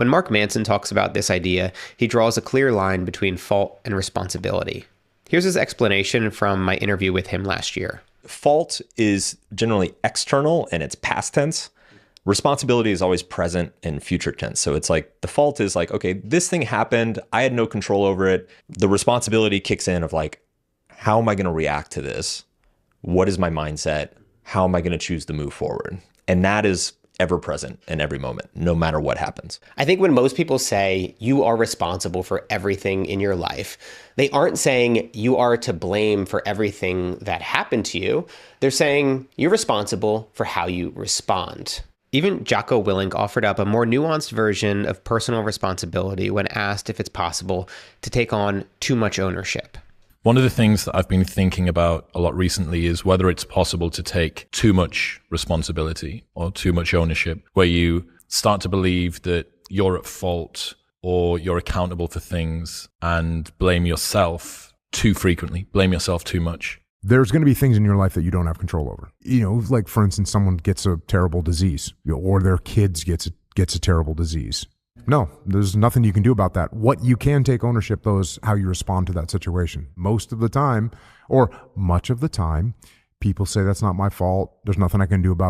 When Mark Manson talks about this idea, he draws a clear line between fault and responsibility. Here's his explanation from my interview with him last year. Fault is generally external and it's past tense. Responsibility is always present and future tense. So it's like the fault is like, okay, this thing happened. I had no control over it. The responsibility kicks in of like, how am I going to react to this? What is my mindset? How am I going to choose to move forward? And that is ever present in every moment, no matter what happens. I think when most people say you are responsible for everything in your life, they aren't saying you are to blame for everything that happened to you. They're saying you're responsible for how you respond. Even Jocko Willink offered up a more nuanced version of personal responsibility when asked if it's possible to take on too much ownership. One of the things that I've been thinking about a lot recently is whether it's possible to take too much responsibility or too much ownership, where you start to believe that you're at fault or you're accountable for things and blame yourself too frequently, blame yourself too much. There's going to be things in your life that you don't have control over. Like for instance, someone gets a terrible disease, or their kids gets a terrible disease. No, there's nothing you can do about that. What you can take ownership, though, is how you respond to that situation. Most of the time, or much of the time, people say that's not my fault. There's nothing I can do about